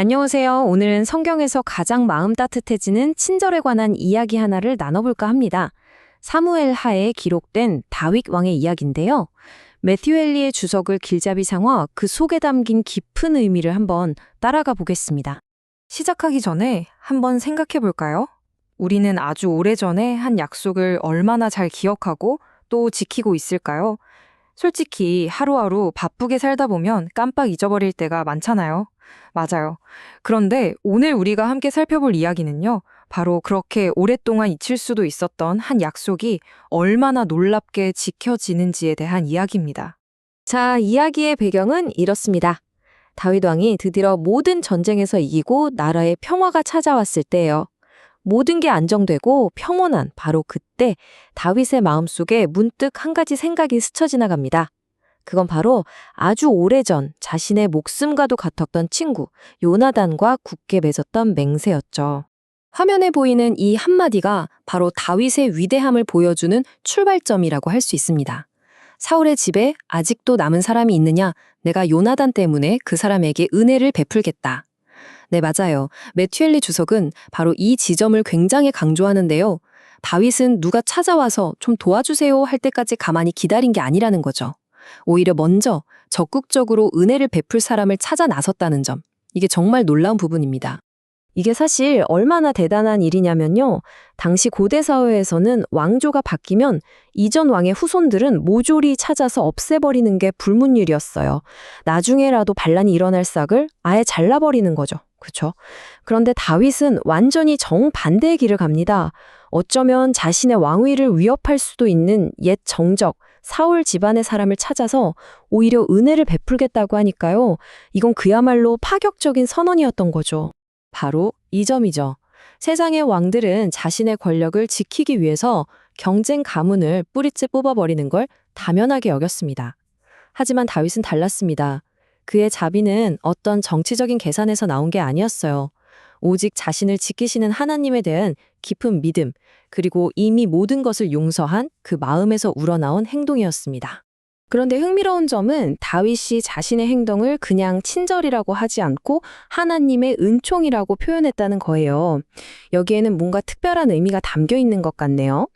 안녕하세요. 오늘은 성경에서 가장 마음 따뜻해지는 친절에 관한 이야기 하나를 나눠볼까 합니다. 사무엘 하에 기록된 다윗 왕의 이야기인데요. 매튜 헨리의 주석을 길잡이 삼아 그 속에 담긴 깊은 의미를 한번 따라가 보겠습니다. 시작하기 전에 한번 생각해 볼까요? 우리는 아주 오래전에 한 약속을 얼마나 잘 기억하고 또 지키고 있을까요? 솔직히 하루하루 바쁘게 살다 보면 깜빡 잊어버릴 때가 많잖아요. 맞아요. 그런데 오늘 우리가 함께 살펴볼 이야기는요. 바로 그렇게 오랫동안 잊힐 수도 있었던 한 약속이 얼마나 놀랍게 지켜지는지에 대한 이야기입니다. 자, 이야기의 배경은 이렇습니다. 다윗 왕이 드디어 모든 전쟁에서 이기고 나라에 평화가 찾아왔을 때예요. 모든 게 안정되고 평온한 바로 그때 다윗의 마음속에 문득 한 가지 생각이 스쳐 지나갑니다. 그건 바로 아주 오래전 자신의 목숨과도 같았던 친구 요나단과 굳게 맺었던 맹세였죠. 화면에 보이는 이 한마디가 바로 다윗의 위대함을 보여주는 출발점이라고 할 수 있습니다. 사울의 집에 아직도 남은 사람이 있느냐? 내가 요나단 때문에 그 사람에게 은혜를 베풀겠다. 네, 맞아요. 매튜 헨리 주석은 바로 이 지점을 굉장히 강조하는데요. 다윗은 누가 찾아와서 좀 도와주세요 할 때까지 가만히 기다린 게 아니라는 거죠. 오히려 먼저 적극적으로 은혜를 베풀 사람을 찾아 나섰다는 점. 이게 정말 놀라운 부분입니다. 이게 사실 얼마나 대단한 일이냐면요. 당시 고대 사회에서는 왕조가 바뀌면 이전 왕의 후손들은 모조리 찾아서 없애버리는 게 불문율이었어요. 나중에라도 반란이 일어날 싹을 아예 잘라버리는 거죠. 그렇죠? 그런데 다윗은 완전히 정반대의 길을 갑니다. 어쩌면 자신의 왕위를 위협할 수도 있는 옛 정적, 사울 집안의 사람을 찾아서 오히려 은혜를 베풀겠다고 하니까요. 이건 그야말로 파격적인 선언이었던 거죠. 바로 이 점이죠. 세상의 왕들은 자신의 권력을 지키기 위해서 경쟁 가문을 뿌리째 뽑아버리는 걸 당연하게 여겼습니다. 하지만 다윗은 달랐습니다. 그의 자비는 어떤 정치적인 계산에서 나온 게 아니었어요. 오직 자신을 지키시는 하나님에 대한 깊은 믿음, 그리고 이미 모든 것을 용서한 그 마음에서 우러나온 행동이었습니다. 그런데 흥미로운 점은 다윗이 자신의 행동을 그냥 친절이라고 하지 않고 하나님의 은총이라고 표현했다는 거예요. 여기에는 뭔가 특별한 의미가 담겨 있는 것 같네요.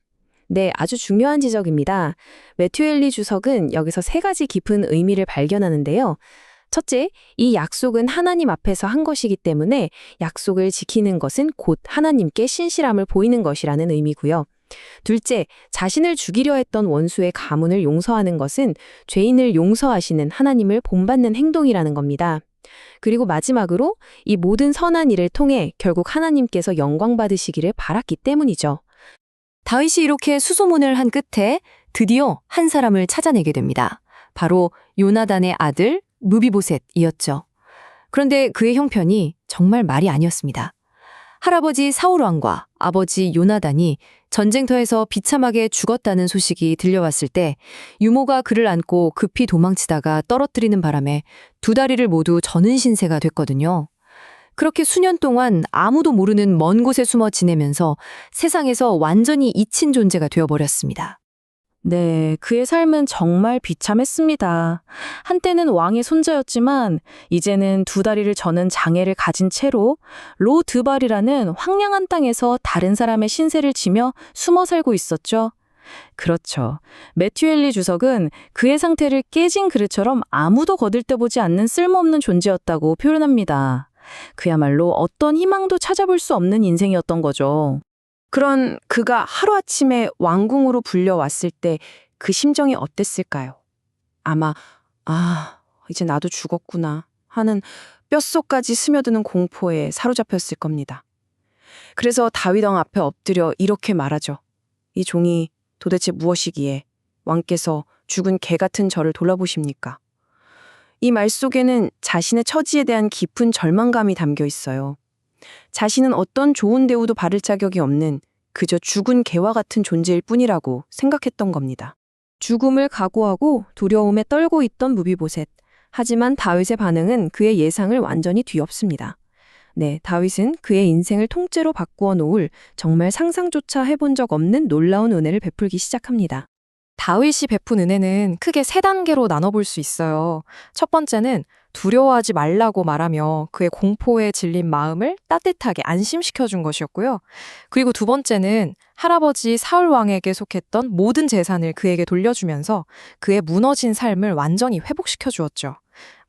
네, 아주 중요한 지적입니다. 매튜 헨리 주석은 여기서 세 가지 깊은 의미를 발견하는데요. 첫째, 이 약속은 하나님 앞에서 한 것이기 때문에 약속을 지키는 것은 곧 하나님께 신실함을 보이는 것이라는 의미고요. 둘째, 자신을 죽이려 했던 원수의 가문을 용서하는 것은 죄인을 용서하시는 하나님을 본받는 행동이라는 겁니다. 그리고 마지막으로 이 모든 선한 일을 통해 결국 하나님께서 영광 받으시기를 바랐기 때문이죠. 다윗이 이렇게 수소문을 한 끝에 드디어 한 사람을 찾아내게 됩니다. 바로 요나단의 아들 무비보셋이었죠. 그런데 그의 형편이 정말 말이 아니었습니다. 할아버지 사울왕과 아버지 요나단이 전쟁터에서 비참하게 죽었다는 소식이 들려왔을 때 유모가 그를 안고 급히 도망치다가 떨어뜨리는 바람에 두 다리를 모두 저는 신세가 됐거든요. 그렇게 수년 동안 아무도 모르는 먼 곳에 숨어 지내면서 세상에서 완전히 잊힌 존재가 되어버렸습니다. 네, 그의 삶은 정말 비참했습니다. 한때는 왕의 손자였지만 이제는 두 다리를 저는 장애를 가진 채로 로드발이라는 황량한 땅에서 다른 사람의 신세를 지며 숨어 살고 있었죠. 그렇죠. 매튜 헨리 주석은 그의 상태를 깨진 그릇처럼 아무도 거들떠보지 않는 쓸모없는 존재였다고 표현합니다. 그야말로 어떤 희망도 찾아볼 수 없는 인생이었던 거죠. 그런 그가 하루아침에 왕궁으로 불려왔을 때 그 심정이 어땠을까요? 아마 이제 나도 죽었구나 하는 뼛속까지 스며드는 공포에 사로잡혔을 겁니다. 그래서 다윗 왕 앞에 엎드려 이렇게 말하죠. 이 종이 도대체 무엇이기에 왕께서 죽은 개 같은 저를 돌아보십니까? 이 말 속에는 자신의 처지에 대한 깊은 절망감이 담겨 있어요. 자신은 어떤 좋은 대우도 받을 자격이 없는 그저 죽은 개와 같은 존재일 뿐이라고 생각했던 겁니다. 죽음을 각오하고 두려움에 떨고 있던 무비보셋. 하지만 다윗의 반응은 그의 예상을 완전히 뒤엎습니다. 네, 다윗은 그의 인생을 통째로 바꾸어 놓을 정말 상상조차 해본 적 없는 놀라운 은혜를 베풀기 시작합니다. 다윗이 베푼 은혜는 크게 세 단계로 나눠볼 수 있어요. 첫 번째는 두려워하지 말라고 말하며 그의 공포에 질린 마음을 따뜻하게 안심시켜 준 것이었고요. 그리고 두 번째는 할아버지 사울 왕에게 속했던 모든 재산을 그에게 돌려주면서 그의 무너진 삶을 완전히 회복시켜 주었죠.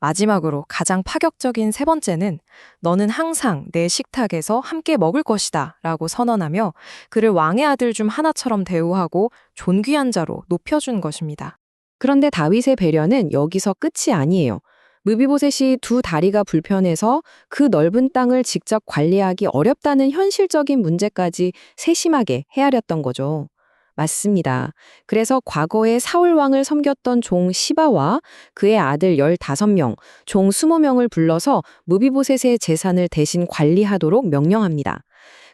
마지막으로 가장 파격적인 세 번째는 너는 항상 내 식탁에서 함께 먹을 것이다 라고 선언하며 그를 왕의 아들 중 하나처럼 대우하고 존귀한 자로 높여준 것입니다. 그런데 다윗의 배려는 여기서 끝이 아니에요. 무비보셋이 두 다리가 불편해서 그 넓은 땅을 직접 관리하기 어렵다는 현실적인 문제까지 세심하게 헤아렸던 거죠. 맞습니다. 그래서 과거에 사울 왕을 섬겼던 종 시바와 그의 아들 15명, 종 20명을 불러서 무비보셋의 재산을 대신 관리하도록 명령합니다.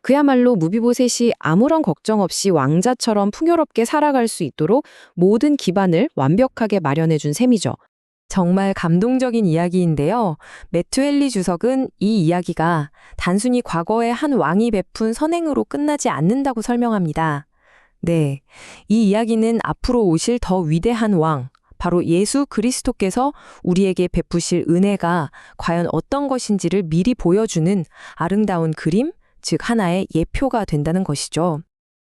그야말로 무비보셋이 아무런 걱정 없이 왕자처럼 풍요롭게 살아갈 수 있도록 모든 기반을 완벽하게 마련해 준 셈이죠. 정말 감동적인 이야기인데요. 매튜 헨리 주석은 이 이야기가 단순히 과거의 한 왕이 베푼 선행으로 끝나지 않는다고 설명합니다. 네, 이 이야기는 앞으로 오실 더 위대한 왕, 바로 예수 그리스도께서 우리에게 베푸실 은혜가 과연 어떤 것인지를 미리 보여주는 아름다운 그림, 즉 하나의 예표가 된다는 것이죠.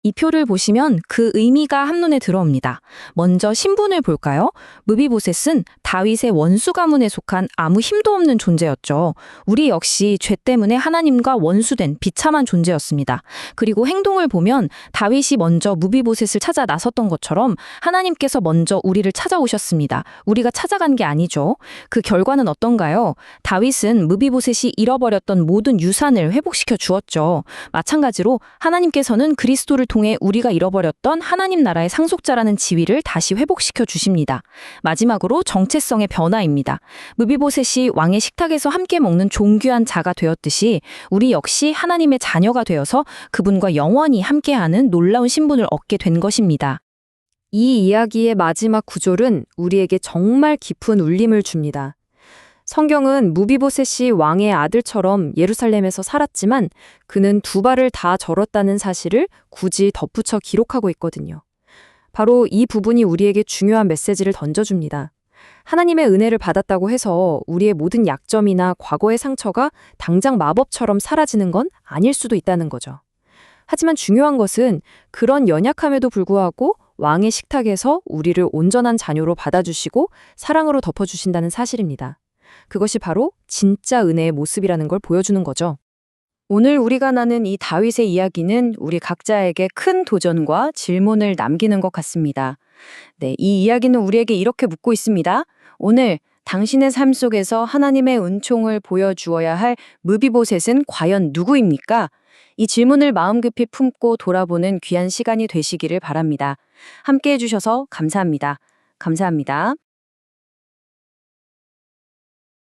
이 표를 보시면 그 의미가 한눈에 들어옵니다. 먼저 신분을 볼까요? 무비보셋은 다윗의 원수 가문에 속한 아무 힘도 없는 존재였죠. 우리 역시 죄 때문에 하나님과 원수된 비참한 존재였습니다. 그리고 행동을 보면 다윗이 먼저 무비보셋을 찾아 나섰던 것처럼 하나님께서 먼저 우리를 찾아오셨습니다. 우리가 찾아간 게 아니죠. 그 결과는 어떤가요? 다윗은 무비보셋이 잃어버렸던 모든 유산을 회복시켜 주었죠. 마찬가지로 하나님께서는 그리스도를 통해 우리가 잃어버렸던 하나님 나라의 상속자라는 지위를 다시 회복시켜 주십니다. 마지막으로 정체성의 변화입니다. 무비보셋이 왕의 식탁에서 함께 먹는 존귀한 자가 되었듯이 우리 역시 하나님의 자녀가 되어서 그분과 영원히 함께하는 놀라운 신분을 얻게 된 것입니다. 이 이야기의 마지막 구절은 우리에게 정말 깊은 울림을 줍니다. 성경은 무비보셋이 왕의 아들처럼 예루살렘에서 살았지만 그는 두 발을 다 절었다는 사실을 굳이 덧붙여 기록하고 있거든요. 바로 이 부분이 우리에게 중요한 메시지를 던져줍니다. 하나님의 은혜를 받았다고 해서 우리의 모든 약점이나 과거의 상처가 당장 마법처럼 사라지는 건 아닐 수도 있다는 거죠. 하지만 중요한 것은 그런 연약함에도 불구하고 왕의 식탁에서 우리를 온전한 자녀로 받아주시고 사랑으로 덮어주신다는 사실입니다. 그것이 바로 진짜 은혜의 모습이라는 걸 보여주는 거죠. 오늘 우리가 나눈 이 다윗의 이야기는 우리 각자에게 큰 도전과 질문을 남기는 것 같습니다. 네, 이 이야기는 우리에게 이렇게 묻고 있습니다. 오늘 당신의 삶 속에서 하나님의 은총을 보여주어야 할 무비보셋은 과연 누구입니까? 이 질문을 마음 깊이 품고 돌아보는 귀한 시간이 되시기를 바랍니다. 함께 해주셔서 감사합니다. 감사합니다.